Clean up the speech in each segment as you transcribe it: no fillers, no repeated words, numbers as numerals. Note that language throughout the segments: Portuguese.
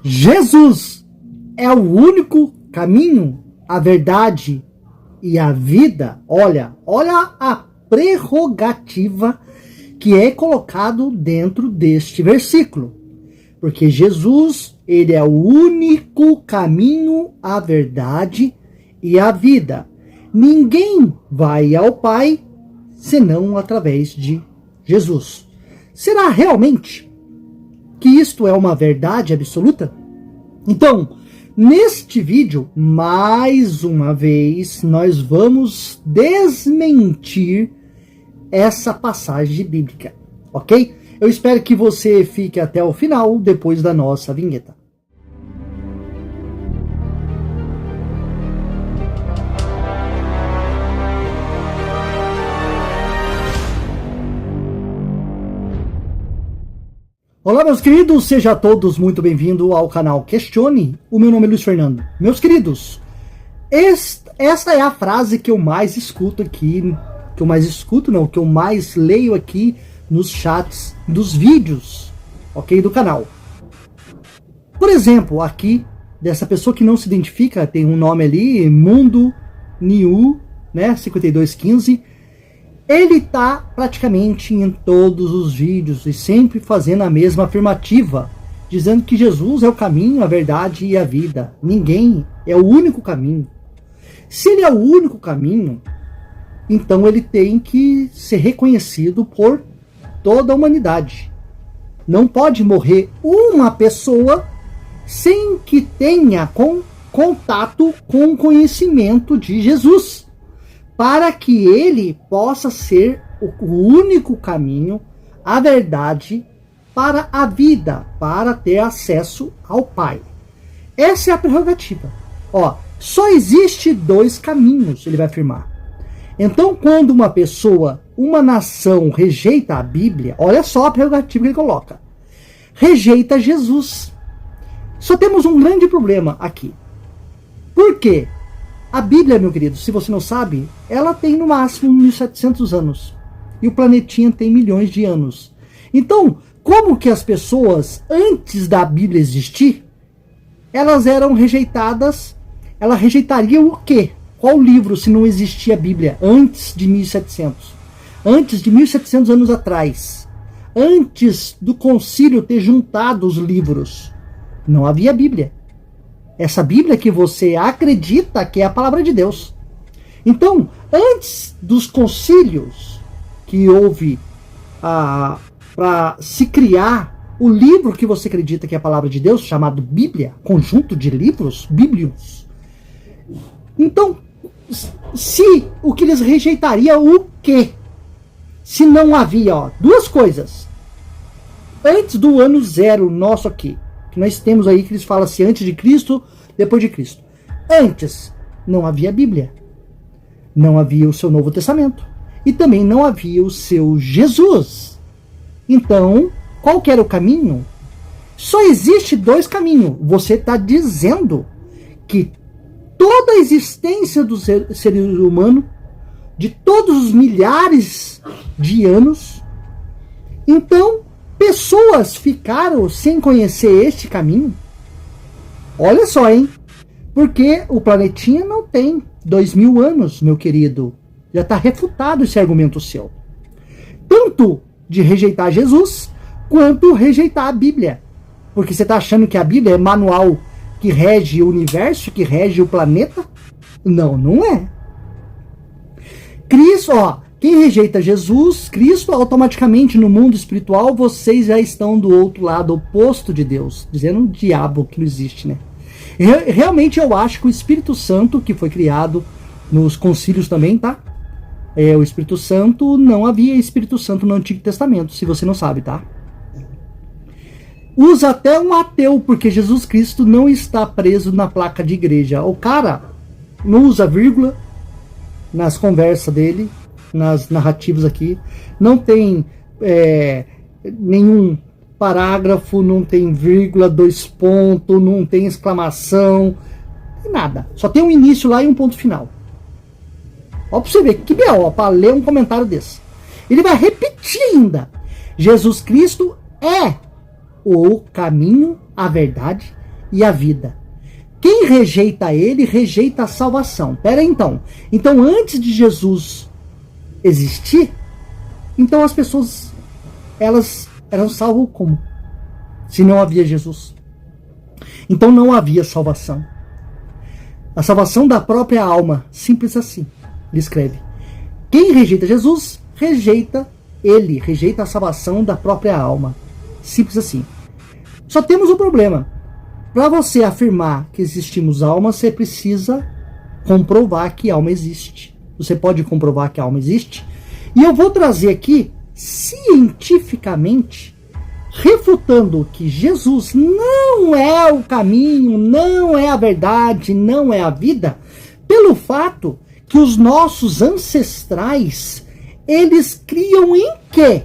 Jesus é o único caminho, a verdade e a vida. Olha a prerrogativa que é colocado dentro deste versículo. Porque Jesus, ele é o único caminho, a verdade e a vida. Ninguém vai ao Pai senão através de Jesus. Será realmente que isto é uma verdade absoluta? Então, neste vídeo, mais uma vez, nós vamos desmentir essa passagem bíblica, ok? Eu espero que você fique até o final, depois da nossa vinheta. Olá, meus queridos, sejam todos muito bem-vindos ao canal Questione. O meu nome é Luiz Fernando. Meus queridos, esta é a frase que eu mais escuto aqui, que eu mais leio aqui nos chats dos vídeos, ok, do canal. Por exemplo, aqui, dessa pessoa que não se identifica, tem um nome ali, Mundo Niu, né, 5215, ele está praticamente em todos os vídeos e sempre fazendo a mesma afirmativa, dizendo que Jesus é o caminho, a verdade e a vida. Ninguém é o único caminho. Se ele é o único caminho, então ele tem que ser reconhecido por toda a humanidade. Não pode morrer uma pessoa sem que tenha contato com o conhecimento de Jesus, para que ele possa ser o único caminho, a verdade para a vida, para ter acesso ao Pai. Essa é a prerrogativa. Só existe dois caminhos, ele vai afirmar. Então, quando uma pessoa, uma nação rejeita a Bíblia, olha só a prerrogativa que ele coloca. Rejeita Jesus. Só temos um grande problema aqui. Por quê? A Bíblia, meu querido, se você não sabe, ela tem no máximo 1700 anos. E o planetinha tem milhões de anos. Então, como que as pessoas, antes da Bíblia existir, elas eram rejeitadas? Ela rejeitaria o quê? Qual livro se não existia a Bíblia antes de 1700? Antes de 1700 anos atrás. Antes do concílio ter juntado os livros. Não havia Bíblia. Essa Bíblia que você acredita que é a palavra de Deus. Então, antes dos concílios que houve para se criar o livro que você acredita que é a palavra de Deus, chamado Bíblia, conjunto de livros, bíblios. Então, o que eles rejeitariam o quê? Se não havia, duas coisas. Antes do ano zero nosso aqui, que nós temos aí, que eles falam assim, antes de Cristo, depois de Cristo. Antes, não havia Bíblia. Não havia o seu Novo Testamento. E também não havia o seu Jesus. Então, qual que era o caminho? Só existe dois caminhos. Você está dizendo que toda a existência do ser humano, de todos os milhares de anos, então, pessoas ficaram sem conhecer este caminho. Olha só, hein? Porque o planetinha não tem 2000 anos, meu querido. Já está refutado esse argumento seu. Tanto de rejeitar Jesus, quanto rejeitar a Bíblia. Porque você está achando que a Bíblia é manual que rege o universo, que rege o planeta? Não, não é. Cristo, quem rejeita Jesus, Cristo, automaticamente no mundo espiritual, vocês já estão do outro lado, oposto de Deus. Dizendo o diabo que não existe, né? Realmente eu acho que o Espírito Santo, que foi criado nos concílios também, tá? O Espírito Santo, não havia Espírito Santo no Antigo Testamento, se você não sabe, tá? Usa até um ateu, porque Jesus Cristo não está preso na placa de igreja. O cara não usa vírgula nas conversas dele, nas narrativas aqui. Não tem nenhum parágrafo, não tem vírgula, dois pontos, não tem exclamação, nada. Só tem um início lá e um ponto final. Ó, pra você ver que B.O. para ler um comentário desse. Ele vai repetir ainda. Jesus Cristo é o caminho, a verdade e a vida. Quem rejeita ele, rejeita a salvação. Pera aí, então. Então, antes de Jesus existir, então as pessoas, elas eram salvas como? Se não havia Jesus. Então não havia salvação. A salvação da própria alma, simples assim. Ele escreve. Quem rejeita Jesus, rejeita ele, rejeita a salvação da própria alma. Simples assim. Só temos um problema. Para você afirmar que existimos almas, você precisa comprovar que alma existe. Você pode comprovar que a alma existe. E eu vou trazer aqui, cientificamente, refutando que Jesus não é o caminho, não é a verdade, não é a vida, pelo fato que os nossos ancestrais, eles criam em quê?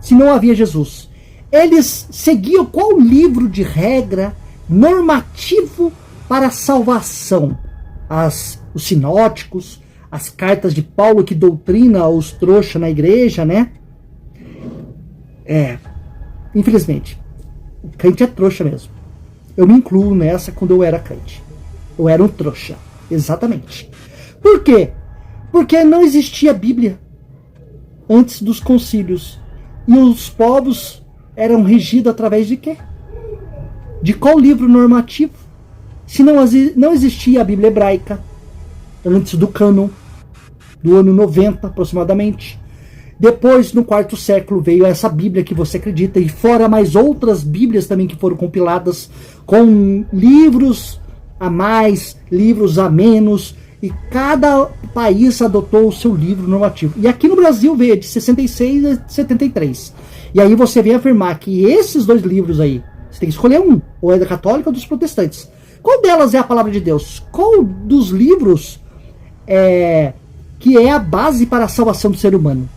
Se não havia Jesus. Eles seguiam qual livro de regra normativo para a salvação? Os sinóticos, as cartas de Paulo que doutrina os trouxas na igreja, né? Infelizmente, o crente é trouxa mesmo. Eu me incluo nessa quando eu era crente. Eu era um trouxa, exatamente. Por quê? Porque não existia Bíblia antes dos concílios. E os povos eram regidos através de quê? De qual livro normativo? Se não existia a Bíblia hebraica, antes do cânon, do ano 90 aproximadamente. Depois, no quarto século, veio essa Bíblia que você acredita, e fora mais outras Bíblias também que foram compiladas com livros a mais, livros a menos, e cada país adotou o seu livro normativo. E aqui no Brasil veio de 66 a 73. E aí você vem afirmar que esses dois livros aí, você tem que escolher um, ou é da católica ou dos protestantes. Qual delas é a palavra de Deus? Qual dos livros que é a base para a salvação do ser humano?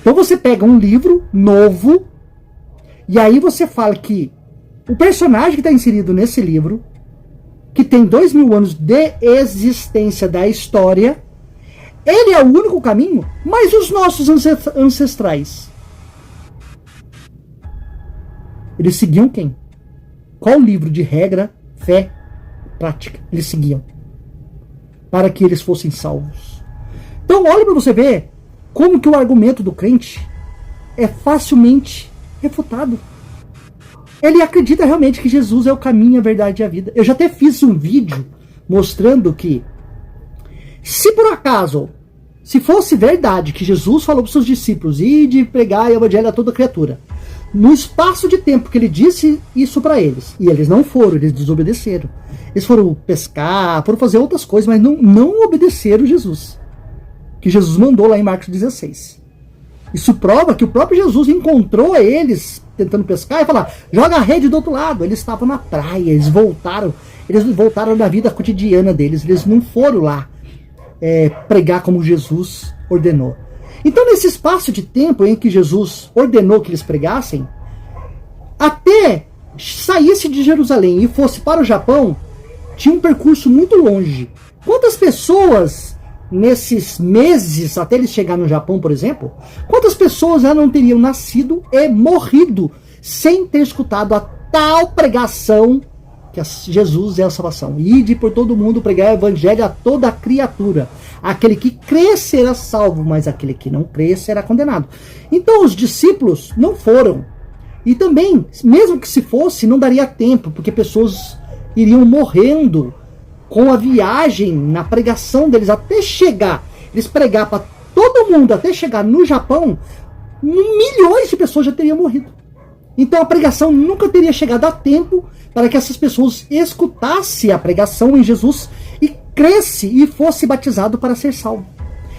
Então você pega um livro novo, e aí você fala que o personagem que está inserido nesse livro, que tem 2000 anos de existência da história, ele é o único caminho, mas os nossos ancestrais, eles seguiam quem? Qual livro de regra, fé, prática eles seguiam? Para que eles fossem salvos. Então olha para você ver como que o argumento do crente é facilmente refutado. Ele acredita realmente que Jesus é o caminho, a verdade e a vida. Eu já até fiz um vídeo mostrando que, se por acaso, se fosse verdade que Jesus falou para os seus discípulos ir de pregar o evangelho a toda criatura, no espaço de tempo que ele disse isso para eles, e eles não foram, eles desobedeceram. Eles foram pescar, foram fazer outras coisas, mas não obedeceram Jesus, que Jesus mandou lá em Marcos 16. Isso prova que o próprio Jesus encontrou eles tentando pescar e falar, joga a rede do outro lado. Eles estavam na praia, eles voltaram na vida cotidiana deles, eles não foram lá pregar como Jesus ordenou. Então, nesse espaço de tempo em que Jesus ordenou que eles pregassem, até saísse de Jerusalém e fosse para o Japão, tinha um percurso muito longe. Quantas pessoas nesses meses, até eles chegar no Japão, por exemplo, quantas pessoas já não teriam nascido e morrido sem ter escutado a tal pregação que Jesus é a salvação? Ide por todo mundo pregar o evangelho a toda criatura. Aquele que crê será salvo, mas aquele que não crê será condenado. Então os discípulos não foram. E também, mesmo que se fosse, não daria tempo, porque pessoas iriam morrendo com a viagem na pregação deles até chegar. Eles pregar para todo mundo até chegar no Japão, milhões de pessoas já teriam morrido. Então a pregação nunca teria chegado a tempo para que essas pessoas escutassem a pregação em Jesus e cresce e fosse batizado para ser salvo.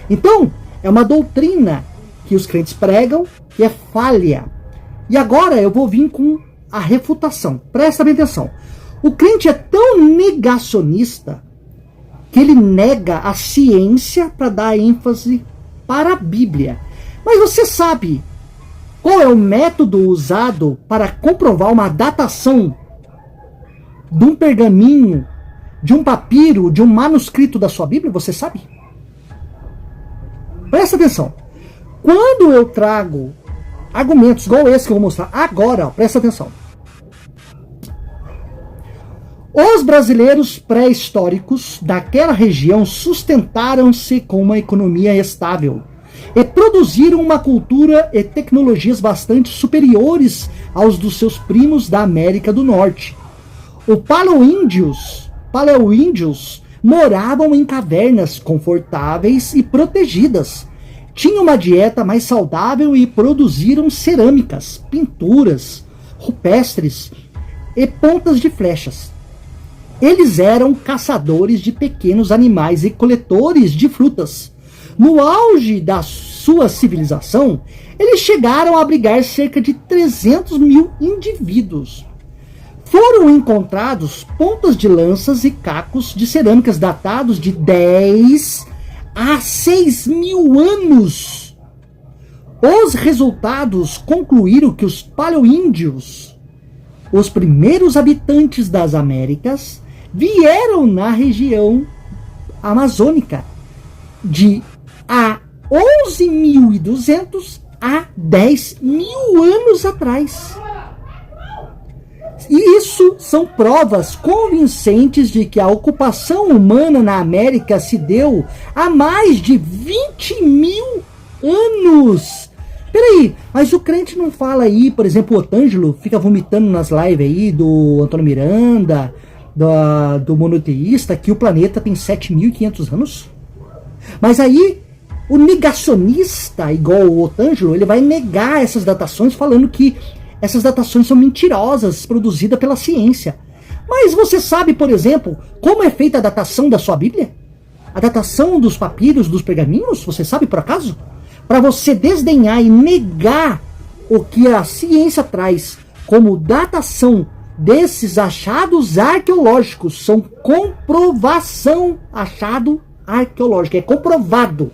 Então, é uma doutrina que os crentes pregam e é falha. E agora eu vou vir com a refutação. Presta bem atenção. O crente é tão negacionista que ele nega a ciência para dar ênfase para a Bíblia. Mas você sabe qual é o método usado para comprovar uma datação de um pergaminho, de um papiro, de um manuscrito da sua Bíblia? Você sabe? Presta atenção. Quando eu trago argumentos igual esse que eu vou mostrar agora, ó, presta atenção. Os brasileiros pré-históricos daquela região sustentaram-se com uma economia estável e produziram uma cultura e tecnologias bastante superiores aos dos seus primos da América do Norte. Os paleoíndios moravam em cavernas confortáveis e protegidas. Tinham uma dieta mais saudável e produziram cerâmicas, pinturas, rupestres e pontas de flechas. Eles eram caçadores de pequenos animais e coletores de frutas. No auge da sua civilização, eles chegaram a abrigar cerca de 300 mil indivíduos. Foram encontrados pontas de lanças e cacos de cerâmicas datados de 10 a 6 mil anos. Os resultados concluíram que os paleoíndios, os primeiros habitantes das Américas, vieram na região amazônica de há 11.200 a 10 mil anos atrás. E isso são provas convincentes de que a ocupação humana na América se deu há mais de 20 mil anos. Peraí, mas o crente não fala aí, por exemplo, o Otângelo fica vomitando nas lives aí do Antônio Miranda, do monoteísta, que o planeta tem 7.500 anos? Mas aí, o negacionista, igual o Otângelo, ele vai negar essas datações, falando que essas datações são mentirosas, produzidas pela ciência. Mas você sabe, por exemplo, como é feita a datação da sua Bíblia? A datação dos papiros, dos pergaminhos? Você sabe, por acaso? Para você desdenhar e negar o que a ciência traz como datação desses achados arqueológicos, são comprovação, achado arqueológico, é comprovado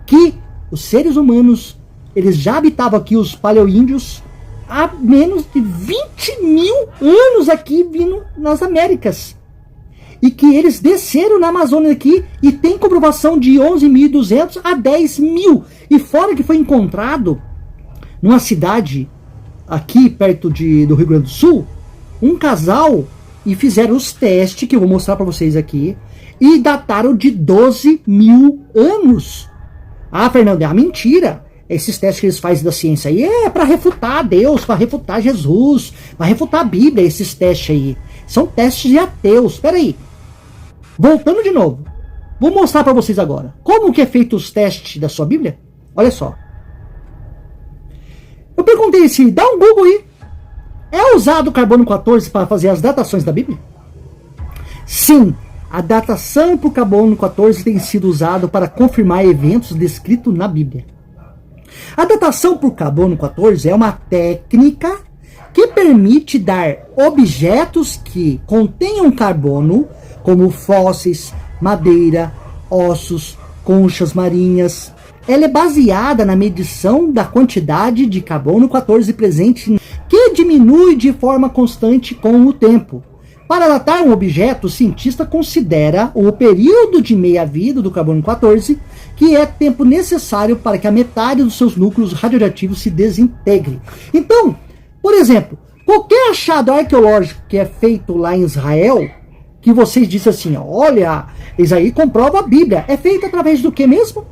que os seres humanos, eles já habitavam aqui, os paleoíndios, há menos de 20 mil anos aqui vindo nas Américas. E que eles desceram na Amazônia aqui e tem comprovação de 11.200 a 10 mil. E fora que foi encontrado numa cidade aqui perto do Rio Grande do Sul, um casal, e fizeram os testes que eu vou mostrar para vocês aqui, e dataram de 12 mil anos. Ah, Fernando, é uma mentira. Esses testes que eles fazem da ciência aí é para refutar Deus, para refutar Jesus, para refutar a Bíblia, esses testes aí. São testes de ateus. Espera aí. Voltando de novo. Vou mostrar para vocês agora. Como que é feito os testes da sua Bíblia? Olha só. Eu perguntei assim, dá um Google aí. É usado o carbono 14 para fazer as datações da Bíblia? Sim. A datação por carbono 14 tem sido usado para confirmar eventos descritos na Bíblia. A datação por carbono 14 é uma técnica que permite dar objetos que contenham carbono, como fósseis, madeira, ossos, conchas marinhas. Ela é baseada na medição da quantidade de carbono 14 presente, que diminui de forma constante com o tempo. Para datar um objeto, o cientista considera o período de meia-vida do carbono 14, que é tempo necessário para que a metade dos seus núcleos radioativos se desintegre. Então, por exemplo, qualquer achado arqueológico que é feito lá em Israel, que vocês dizem assim, olha, isso aí comprova a Bíblia, é feito através do que mesmo?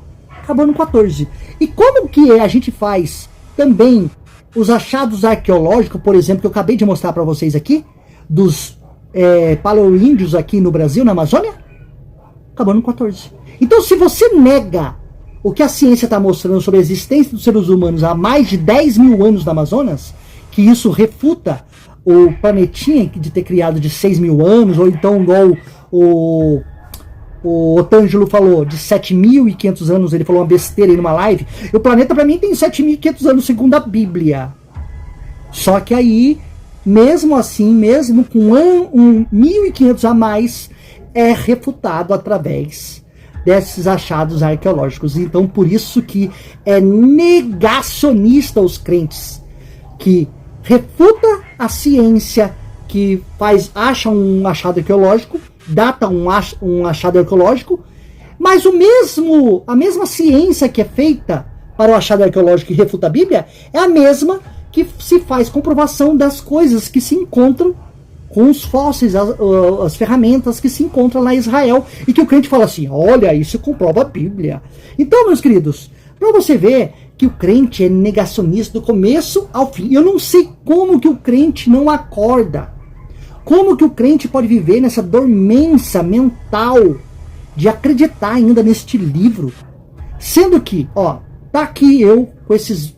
Carbono 14. E como que a gente faz também os achados arqueológicos, por exemplo, que eu acabei de mostrar para vocês aqui, dos paleoíndios aqui no Brasil, na Amazônia? Carbono 14. Então, se você nega o que a ciência está mostrando sobre a existência dos seres humanos há mais de 10 mil anos na Amazonas, que isso refuta o planetinha de ter criado de 6 mil anos, ou então igual o Otângelo falou, de 7.500 anos, ele falou uma besteira aí numa live, e o planeta para mim tem 7.500 anos segundo a Bíblia. Só que aí, mesmo assim, mesmo com 1.500 a mais, é refutado através desses achados arqueológicos. Então, por isso que é negacionista os crentes, que refuta a ciência, que acha um achado arqueológico, data um achado arqueológico, mas a mesma ciência que é feita para o achado arqueológico e refuta a Bíblia, é a mesma que se faz comprovação das coisas que se encontram com os fósseis, as ferramentas que se encontram lá em Israel, e que o crente fala assim, olha, isso comprova a Bíblia. Então, meus queridos, para você ver que o crente é negacionista do começo ao fim. Eu não sei como que o crente não acorda. Como que o crente pode viver nessa dormência mental de acreditar ainda neste livro. Sendo que, ó, tá aqui eu com esses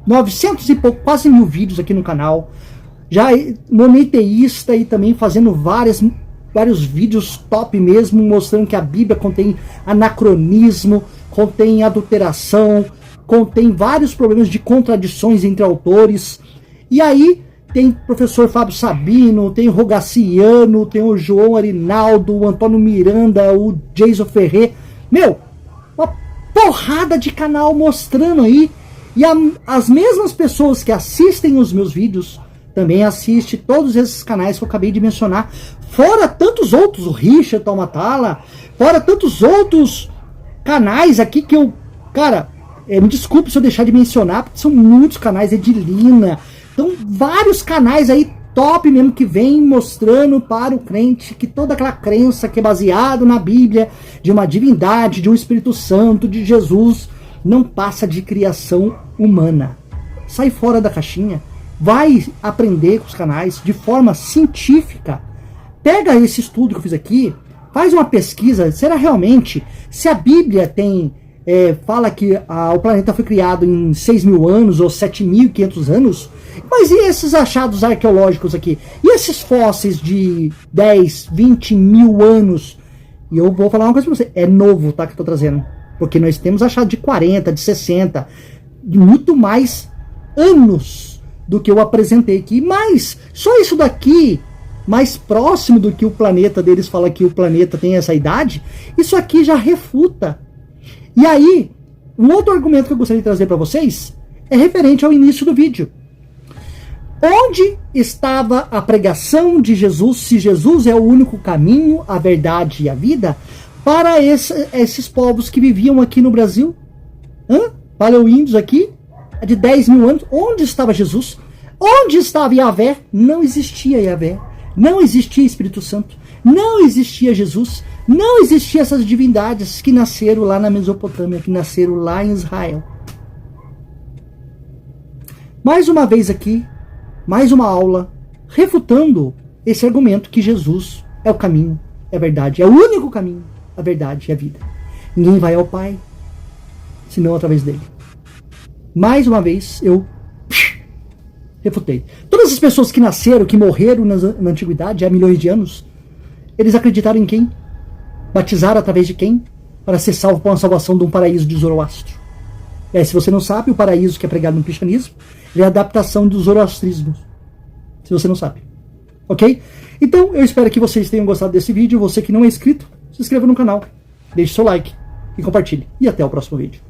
900 e pouco, quase 1000 vídeos aqui no canal. Já monoteísta e também fazendo vários vídeos top mesmo, mostrando que a Bíblia contém anacronismo, contém adulteração, contém vários problemas de contradições entre autores. E aí tem o professor Fábio Sabino, tem o Rogaciano, tem o João Arinaldo, o Antônio Miranda, o Jason Ferrer. Meu, uma porrada de canal mostrando aí. E as mesmas pessoas que assistem os meus vídeos também assistem todos esses canais que eu acabei de mencionar. Fora tantos outros, o Richard Talmatala, fora tantos outros canais aqui que eu... Cara, me desculpe se eu deixar de mencionar, porque são muitos canais, Edilina. Então, vários canais aí top mesmo que vem mostrando para o crente que toda aquela crença que é baseada na Bíblia, de uma divindade, de um Espírito Santo, de Jesus, não passa de criação humana. Sai fora da caixinha, vai aprender com os canais de forma científica. Pega esse estudo que eu fiz aqui, faz uma pesquisa, será realmente, se a Bíblia tem... fala que o planeta foi criado em 6.000 anos ou 7.500 anos, mas e esses achados arqueológicos aqui? E esses fósseis de 10, 20 mil anos? E eu vou falar uma coisa pra você, é novo, tá, que eu tô trazendo, porque nós temos achado de 40, de 60, de muito mais anos do que eu apresentei aqui, mas só isso daqui, mais próximo do que o planeta deles fala que o planeta tem essa idade, isso aqui já refuta. E aí, um outro argumento que eu gostaria de trazer para vocês é referente ao início do vídeo. Onde estava a pregação de Jesus, se Jesus é o único caminho, a verdade e a vida, para esses povos que viviam aqui no Brasil? Para os índios aqui, de 10.000 anos, onde estava Jesus? Onde estava Yahvé? Não existia Yahvé, não existia Espírito Santo, não existia Jesus, não existiam essas divindades que nasceram lá na Mesopotâmia, que nasceram lá em Israel. Mais uma vez aqui, mais uma aula, refutando esse argumento que Jesus é o caminho, é a verdade, é o único caminho, a verdade e a vida. Ninguém vai ao Pai, senão através dele. Mais uma vez, eu refutei. Todas as pessoas que nasceram, que morreram na antiguidade, há milhões de anos, eles acreditaram em quem? Batizaram através de quem? Para ser salvo por uma salvação de um paraíso de Zoroastro. Se você não sabe, o paraíso que é pregado no cristianismo é a adaptação do zoroastrismo. Se você não sabe. Ok? Então, eu espero que vocês tenham gostado desse vídeo. Você que não é inscrito, se inscreva no canal, deixe seu like e compartilhe. E até o próximo vídeo.